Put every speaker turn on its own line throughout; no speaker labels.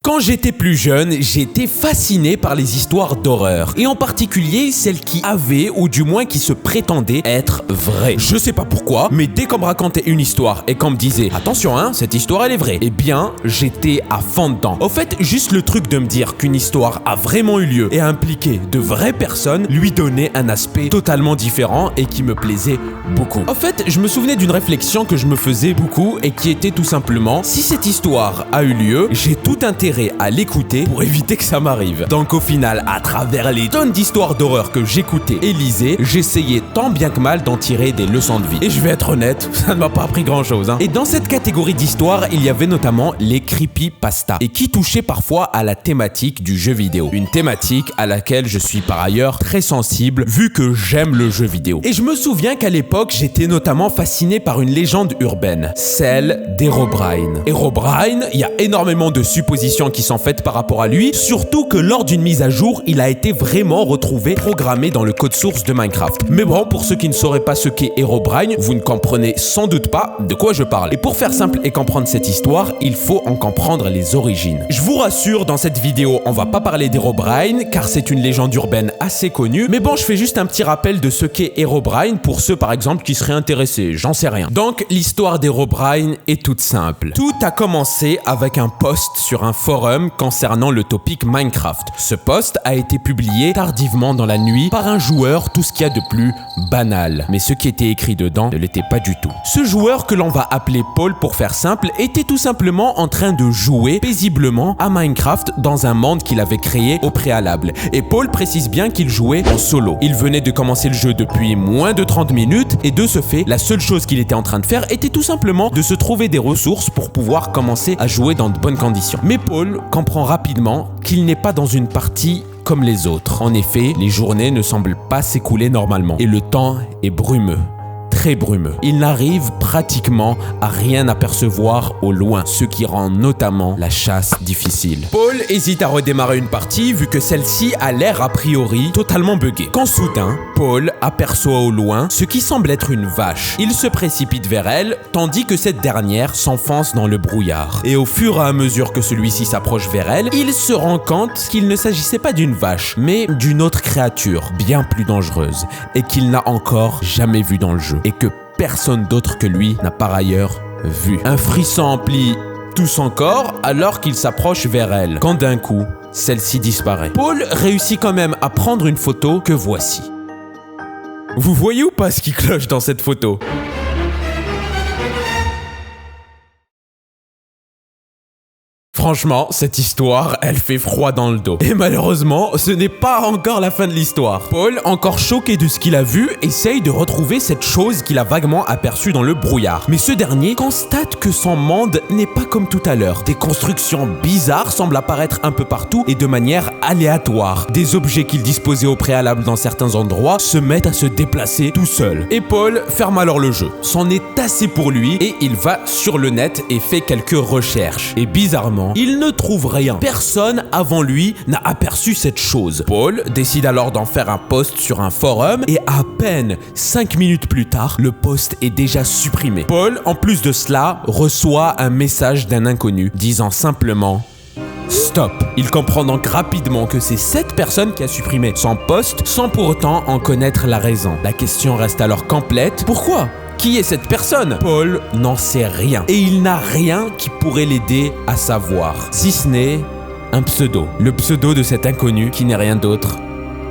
Quand j'étais plus jeune, j'étais fasciné par les histoires d'horreur, et en particulier celles qui avaient, ou du moins qui se prétendaient être vraies. Je sais pas pourquoi, mais dès qu'on me racontait une histoire et qu'on me disait « Attention hein, cette histoire elle est vraie », eh bien, j'étais à fond dedans. Au fait, juste le truc de me dire qu'une histoire a vraiment eu lieu et a impliqué de vraies personnes lui donnait un aspect totalement différent et qui me plaisait beaucoup. Au fait, je me souvenais d'une réflexion que je me faisais beaucoup et qui était tout simplement « Si cette histoire a eu lieu, j'ai tout intérêt à l'écouter pour éviter que ça m'arrive. » Donc au final, à travers les tonnes d'histoires d'horreur que j'écoutais et lisais, j'essayais tant bien que mal d'en tirer des leçons de vie. Et je vais être honnête, ça ne m'a pas appris grand chose. Et dans cette catégorie d'histoires, il y avait notamment les creepypasta, et qui touchaient parfois à la thématique du jeu vidéo. Une thématique à laquelle je suis par ailleurs très sensible, vu que j'aime le jeu vidéo. Et je me souviens qu'à l'époque, j'étais notamment fasciné par une légende urbaine, celle d'Herobrine. Herobrine, il y a énormément de suppositions qui sont faites par rapport à lui, surtout que lors d'une mise à jour, il a été vraiment retrouvé programmé dans le code source de Minecraft. Mais bon, pour ceux qui ne sauraient pas ce qu'est Herobrine, vous ne comprenez sans doute pas de quoi je parle. Et pour faire simple et comprendre cette histoire, il faut en comprendre les origines. Je vous rassure, dans cette vidéo, on va pas parler d'Herobrine, car c'est une légende urbaine assez connue, mais bon, je fais juste un petit rappel de ce qu'est Herobrine pour ceux par exemple qui seraient intéressés, j'en sais rien. Donc, l'histoire d'Herobrine est toute simple. Tout a commencé avec un post sur un forum concernant le topic Minecraft. Ce post a été publié tardivement dans la nuit par un joueur, tout ce qu'il y a de plus banal. Mais ce qui était écrit dedans ne l'était pas du tout. Ce joueur, que l'on va appeler Paul pour faire simple, était tout simplement en train de jouer paisiblement à Minecraft dans un monde qu'il avait créé au préalable. Et Paul précise bien qu'il jouait en solo. Il venait de commencer le jeu depuis moins de 30 minutes et de ce fait, la seule chose qu'il était en train de faire était tout simplement de se trouver des ressources pour pouvoir commencer à jouer dans de bonnes conditions. Mais Paul comprend rapidement qu'il n'est pas dans une partie comme les autres. En effet, les journées ne semblent pas s'écouler normalement et le temps est brumeux. Très brumeux. Il n'arrive pratiquement à rien apercevoir au loin, ce qui rend notamment la chasse difficile. Paul hésite à redémarrer une partie vu que celle-ci a l'air a priori totalement buggée. Quand soudain, Paul aperçoit au loin ce qui semble être une vache. Il se précipite vers elle, tandis que cette dernière s'enfonce dans le brouillard. Et au fur et à mesure que celui-ci s'approche vers elle, il se rend compte qu'il ne s'agissait pas d'une vache, mais d'une autre créature, bien plus dangereuse, et qu'il n'a encore jamais vue dans le jeu. Et que personne d'autre que lui n'a par ailleurs vu. Un frisson emplit tout son corps alors qu'il s'approche vers elle, quand d'un coup, celle-ci disparaît. Paul réussit quand même à prendre une photo que voici. Vous voyez ou pas ce qui cloche dans cette photo ? Franchement, cette histoire, elle fait froid dans le dos. Et malheureusement, ce n'est pas encore la fin de l'histoire. Paul, encore choqué de ce qu'il a vu, essaye de retrouver cette chose qu'il a vaguement aperçue dans le brouillard. Mais ce dernier constate que son monde n'est pas comme tout à l'heure. Des constructions bizarres semblent apparaître un peu partout et de manière aléatoire. Des objets qu'il disposait au préalable dans certains endroits se mettent à se déplacer tout seul. Et Paul ferme alors le jeu. C'en est assez pour lui et il va sur le net et fait quelques recherches. Et bizarrement, il ne trouve rien. Personne avant lui n'a aperçu cette chose. Paul décide alors d'en faire un post sur un forum et à peine 5 minutes plus tard, le post est déjà supprimé. Paul, en plus de cela, reçoit un message d'un inconnu disant simplement « Stop ». Il comprend donc rapidement que c'est cette personne qui a supprimé son post sans pour autant en connaître la raison. La question reste alors complète. Pourquoi ? Qui est cette personne ? Paul n'en sait rien. Et il n'a rien qui pourrait l'aider à savoir. Si ce n'est un pseudo. Le pseudo de cet inconnu qui n'est rien d'autre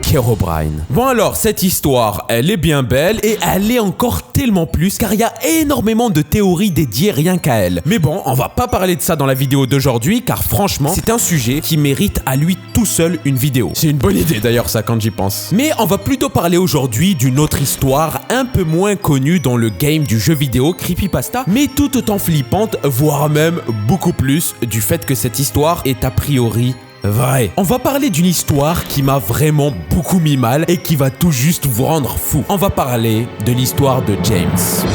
qu'Herobrine. Bon alors, cette histoire, elle est bien belle et elle est encore tellement plus car il y a énormément de théories dédiées rien qu'à elle. Mais bon, on va pas parler de ça dans la vidéo d'aujourd'hui car franchement, c'est un sujet qui mérite à lui tout seul une vidéo. C'est une bonne idée d'ailleurs ça quand j'y pense. Mais on va plutôt parler aujourd'hui d'une autre histoire un peu moins connue dans le game du jeu vidéo creepypasta, mais tout autant flippante, voire même beaucoup plus du fait que cette histoire est a priori vrai. On va parler d'une histoire qui m'a vraiment beaucoup mis mal et qui va tout juste vous rendre fou. On va parler de l'histoire de James.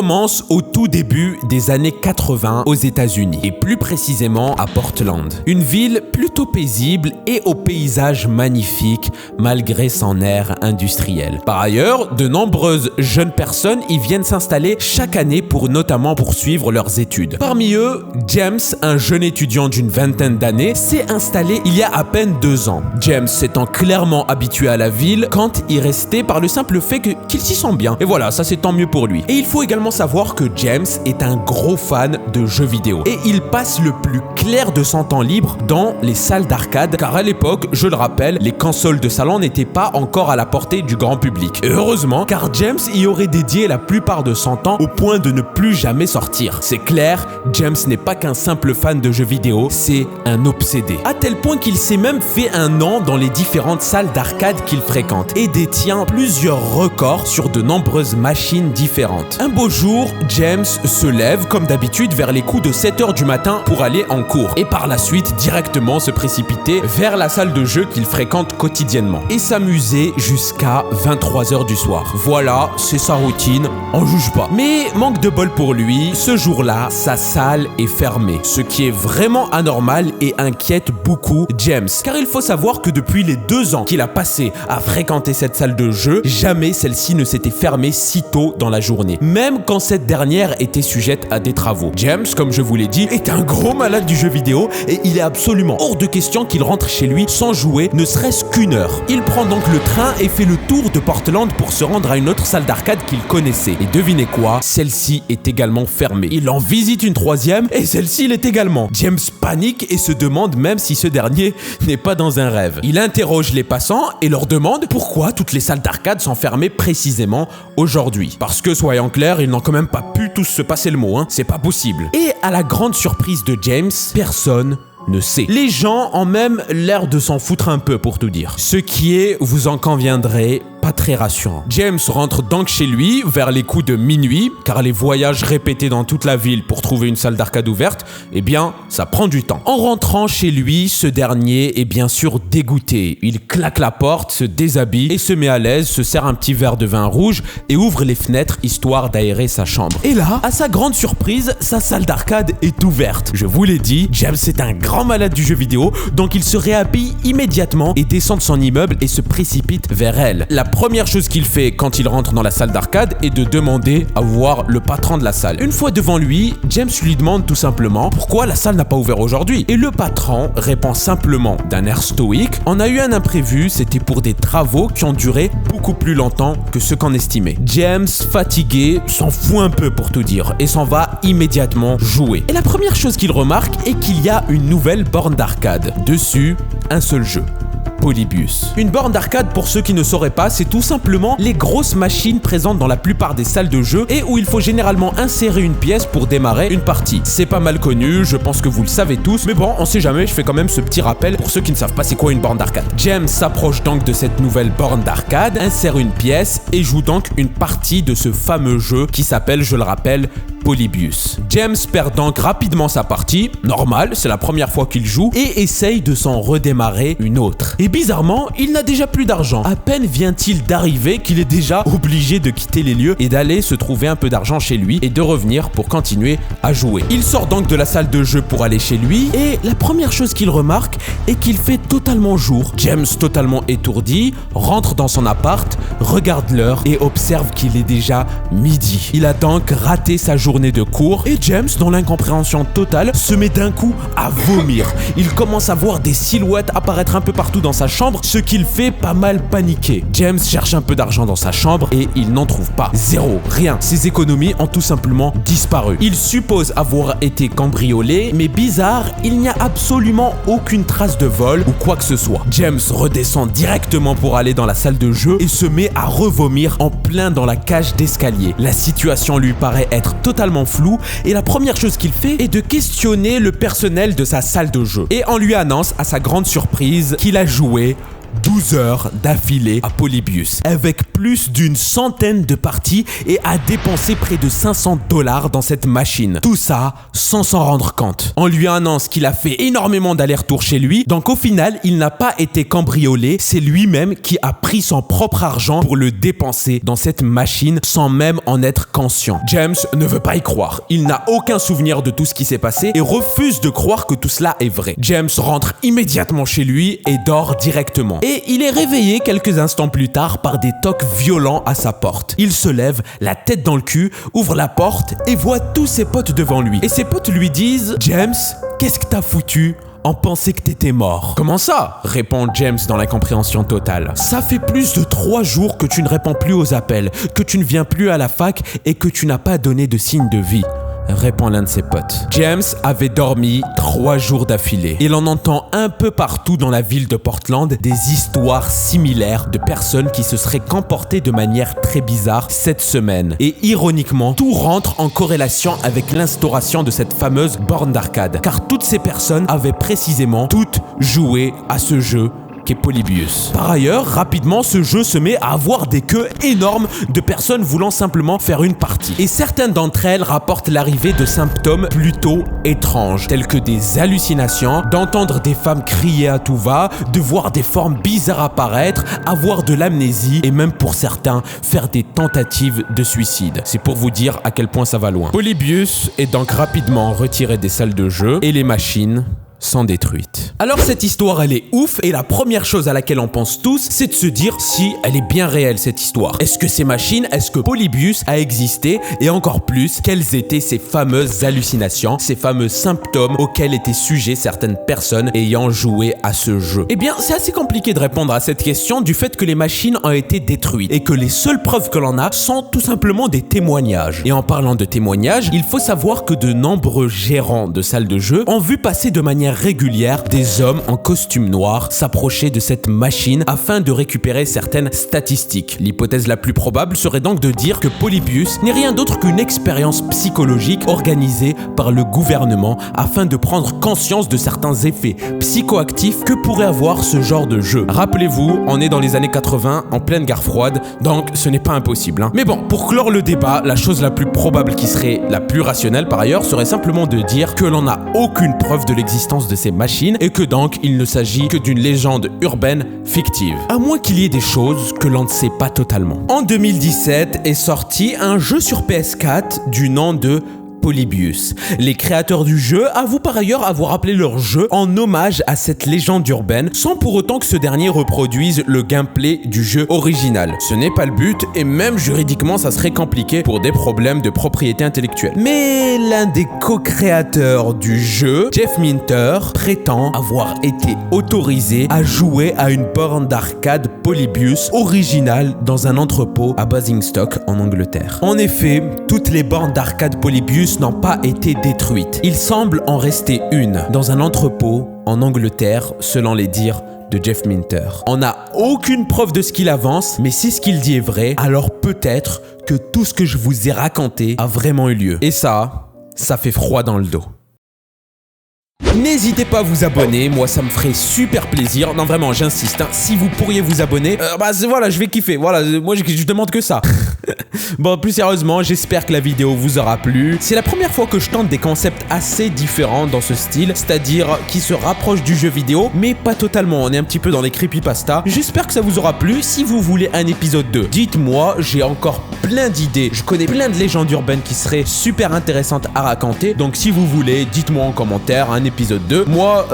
commence au tout début des années 80 aux États-Unis, et plus précisément à Portland. Une ville plutôt paisible et au paysage magnifique malgré son air industriel. Par ailleurs, de nombreuses jeunes personnes y viennent s'installer chaque année pour notamment poursuivre leurs études. Parmi eux, James, un jeune étudiant d'une vingtaine d'années, s'est installé il y a à peine 2 ans. James s'étant clairement habitué à la ville quand il restait par le simple fait qu'il s'y sent bien. Et voilà, ça c'est tant mieux pour lui. Et il faut également savoir que James est un gros fan de jeux vidéo. Et il passe le plus clair de son temps libre dans les salles d'arcade, car à l'époque, je le rappelle, les consoles de salon n'étaient pas encore à la portée du grand public. Et heureusement, car James y aurait dédié la plupart de son temps au point de ne plus jamais sortir. C'est clair, James n'est pas qu'un simple fan de jeux vidéo, c'est un obsédé. À tel point qu'il s'est même fait un nom dans les différentes salles d'arcade qu'il fréquente et détient plusieurs records sur de nombreuses machines différentes. Un beau jour, James se lève comme d'habitude vers les coups de 7h du matin pour aller en cours et par la suite directement se précipiter vers la salle de jeu qu'il fréquente quotidiennement et s'amuser jusqu'à 23h du soir. Voilà, c'est sa routine, on juge pas. Mais manque de bol pour lui, ce jour-là, sa salle est fermée, ce qui est vraiment anormal et inquiète beaucoup James, car il faut savoir que depuis les 2 ans qu'il a passé à fréquenter cette salle de jeu, jamais celle-ci ne s'était fermée si tôt dans la journée, même quand cette dernière était sujette à des travaux. James, comme je vous l'ai dit, est un gros malade du jeu vidéo et il est absolument hors de question qu'il rentre chez lui sans jouer ne serait-ce qu'1 heure. Il prend donc le train et fait le tour de Portland pour se rendre à une autre salle d'arcade qu'il connaissait. Et devinez quoi, celle-ci est également fermée. Il en visite une 3e et celle-ci l'est également. James panique et se demande même si ce dernier n'est pas dans un rêve. Il interroge les passants et leur demande pourquoi toutes les salles d'arcade sont fermées précisément aujourd'hui. Parce que, soyons clairs, ils n'ont quand même pas pu tous se passer le mot, hein. C'est pas possible. Et à la grande surprise de James, personne ne sait. Les gens ont même l'air de s'en foutre un peu pour tout dire. Ce qui est, vous en conviendrez, pas très rassurant. James rentre donc chez lui vers les coups de minuit, car les voyages répétés dans toute la ville pour trouver une salle d'arcade ouverte, eh bien, ça prend du temps. En rentrant chez lui, ce dernier est bien sûr dégoûté. Il claque la porte, se déshabille et se met à l'aise, se sert un petit verre de vin rouge et ouvre les fenêtres histoire d'aérer sa chambre. Et là, à sa grande surprise, sa salle d'arcade est ouverte. Je vous l'ai dit, James est un grand malade du jeu vidéo, donc il se réhabille immédiatement et descend de son immeuble et se précipite vers elle. La première chose qu'il fait quand il rentre dans la salle d'arcade est de demander à voir le patron de la salle. Une fois devant lui, James lui demande tout simplement pourquoi la salle n'a pas ouvert aujourd'hui. Et le patron répond simplement d'un air stoïque: on a eu un imprévu, c'était pour des travaux qui ont duré beaucoup plus longtemps que ce qu'on estimait. James, fatigué, s'en fout un peu pour tout dire et s'en va immédiatement jouer. Et la première chose qu'il remarque est qu'il y a une nouvelle borne d'arcade. Dessus, un seul jeu: Polybius. Une borne d'arcade, pour ceux qui ne sauraient pas, c'est tout simplement les grosses machines présentes dans la plupart des salles de jeu et où il faut généralement insérer une pièce pour démarrer une partie. C'est pas mal connu, je pense que vous le savez tous, mais bon, on sait jamais, je fais quand même ce petit rappel pour ceux qui ne savent pas c'est quoi une borne d'arcade. James s'approche donc de cette nouvelle borne d'arcade, insère une pièce et joue donc une partie de ce fameux jeu qui s'appelle, je le rappelle, Polybius. James perd donc rapidement sa partie, normal, c'est la première fois qu'il joue, et essaye de s'en redémarrer une autre. Et bizarrement, il n'a déjà plus d'argent. À peine vient-il d'arriver qu'il est déjà obligé de quitter les lieux et d'aller se trouver un peu d'argent chez lui et de revenir pour continuer à jouer. Il sort donc de la salle de jeu pour aller chez lui et la première chose qu'il remarque est qu'il fait totalement jour. James, totalement étourdi, rentre dans son appart, regarde l'heure et observe qu'il est déjà midi. Il a donc raté sa journée de cours et James, dans l'incompréhension totale, se met d'un coup à vomir. Il commence à voir des silhouettes apparaître un peu partout dans sa chambre, ce qui le fait pas mal paniquer. James cherche un peu d'argent dans sa chambre et il n'en trouve pas. Zéro, rien. Ses économies ont tout simplement disparu. Il suppose avoir été cambriolé, mais bizarre, il n'y a absolument aucune trace de vol ou quoi que ce soit. James redescend directement pour aller dans la salle de jeu et se met à revomir en plein dans la cage d'escalier. La situation lui paraît être totalement floue et la première chose qu'il fait est de questionner le personnel de sa salle de jeu. Et on lui annonce à sa grande surprise qu'il a joué 12 heures d'affilée à Polybius, avec plus d'une centaine de parties et a dépensé près de 500 $ dans cette machine. Tout ça sans s'en rendre compte. On lui annonce qu'il a fait énormément d'allers-retours chez lui, donc au final, il n'a pas été cambriolé, c'est lui-même qui a pris son propre argent pour le dépenser dans cette machine sans même en être conscient. James ne veut pas y croire. Il n'a aucun souvenir de tout ce qui s'est passé et refuse de croire que tout cela est vrai. James rentre immédiatement chez lui et dort directement. Et il est réveillé quelques instants plus tard par des tocs violents à sa porte. Il se lève, la tête dans le cul, ouvre la porte et voit tous ses potes devant lui. Et ses potes lui disent « James, qu'est-ce que t'as foutu ? On pensait que t'étais mort. » « Comment ça ?» répond James dans l'incompréhension totale. « Ça fait plus de 3 jours que tu ne réponds plus aux appels, que tu ne viens plus à la fac et que tu n'as pas donné de signe de vie. » répond l'un de ses potes. James avait dormi 3 jours d'affilée. Il en entend un peu partout dans la ville de Portland des histoires similaires de personnes qui se seraient comportées de manière très bizarre cette semaine. Et ironiquement, tout rentre en corrélation avec l'instauration de cette fameuse borne d'arcade. Car toutes ces personnes avaient précisément toutes joué à ce jeu qu'est Polybius. Par ailleurs, rapidement, ce jeu se met à avoir des queues énormes de personnes voulant simplement faire une partie. Et certaines d'entre elles rapportent l'arrivée de symptômes plutôt étranges, tels que des hallucinations, d'entendre des femmes crier à tout va, de voir des formes bizarres apparaître, avoir de l'amnésie et même pour certains, faire des tentatives de suicide. C'est pour vous dire à quel point ça va loin. Polybius est donc rapidement retiré des salles de jeu et les machines sont détruites. Alors cette histoire elle est ouf et la première chose à laquelle on pense tous c'est de se dire si elle est bien réelle cette histoire. Est-ce que ces machines, est-ce que Polybius a existé et encore plus quelles étaient ces fameuses hallucinations, ces fameux symptômes auxquels étaient sujets certaines personnes ayant joué à ce jeu. Eh bien c'est assez compliqué de répondre à cette question du fait que les machines ont été détruites et que les seules preuves que l'on a sont tout simplement des témoignages. Et en parlant de témoignages, il faut savoir que de nombreux gérants de salles de jeu ont vu passer de manière régulière des hommes en costume noir s'approcher de cette machine afin de récupérer certaines statistiques. L'hypothèse la plus probable serait donc de dire que Polybius n'est rien d'autre qu'une expérience psychologique organisée par le gouvernement afin de prendre conscience de certains effets psychoactifs que pourrait avoir ce genre de jeu. Rappelez-vous, on est dans les années 80, en pleine guerre froide, donc ce n'est pas impossible. Mais bon, pour clore le débat, la chose la plus probable qui serait la plus rationnelle par ailleurs serait simplement de dire que l'on n'a aucune preuve de l'existence de ces machines et que donc il ne s'agit que d'une légende urbaine fictive. À moins qu'il y ait des choses que l'on ne sait pas totalement. En 2017 est sorti un jeu sur PS4 du nom de Polybius. Les créateurs du jeu avouent par ailleurs avoir appelé leur jeu en hommage à cette légende urbaine sans pour autant que ce dernier reproduise le gameplay du jeu original. Ce n'est pas le but et même juridiquement ça serait compliqué pour des problèmes de propriété intellectuelle. Mais l'un des co-créateurs du jeu, Jeff Minter, prétend avoir été autorisé à jouer à une borne d'arcade Polybius originale dans un entrepôt à Basingstoke en Angleterre. En effet, toutes les bornes d'arcade Polybius n'ont pas été détruites. Il semble en rester une dans un entrepôt en Angleterre, selon les dires de Jeff Minter. On n'a aucune preuve de ce qu'il avance, mais si ce qu'il dit est vrai, alors peut-être que tout ce que je vous ai raconté a vraiment eu lieu. Et ça fait froid dans le dos. N'hésitez pas à vous abonner, moi ça me ferait super plaisir. Non vraiment, j'insiste, hein, si vous pourriez vous abonner, voilà, je vais kiffer. Voilà, moi je demande que ça. Bon, plus sérieusement, j'espère que la vidéo vous aura plu. C'est la première fois que je tente des concepts assez différents dans ce style, c'est-à-dire qui se rapprochent du jeu vidéo, mais pas totalement. On est un petit peu dans les creepypasta. J'espère que ça vous aura plu. Si vous voulez un épisode 2, dites-moi, j'ai encore plein d'idées. Je connais plein de légendes urbaines qui seraient super intéressantes à raconter. Donc si vous voulez, dites-moi en commentaire un épisode 2. Moi,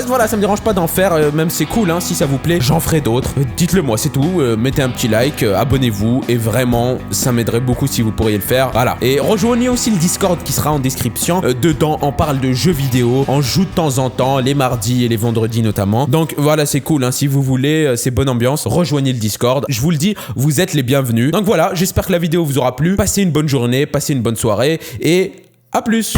voilà, ça me dérange pas d'en faire, même c'est cool, hein, si ça vous plaît, j'en ferai d'autres. Dites-le moi, c'est tout. Mettez un petit like, abonnez-vous, et vraiment, ça m'aiderait beaucoup si vous pourriez le faire. Voilà. Et rejoignez aussi le Discord qui sera en description. Dedans, on parle de jeux vidéo, on joue de temps en temps, les mardis et les vendredis notamment. Donc voilà, c'est cool, hein, si vous voulez, c'est bonne ambiance, rejoignez le Discord. Je vous le dis, vous êtes les bienvenus. Donc voilà, j'espère que la vidéo vous aura plu. Passez une bonne journée, passez une bonne soirée, et à plus.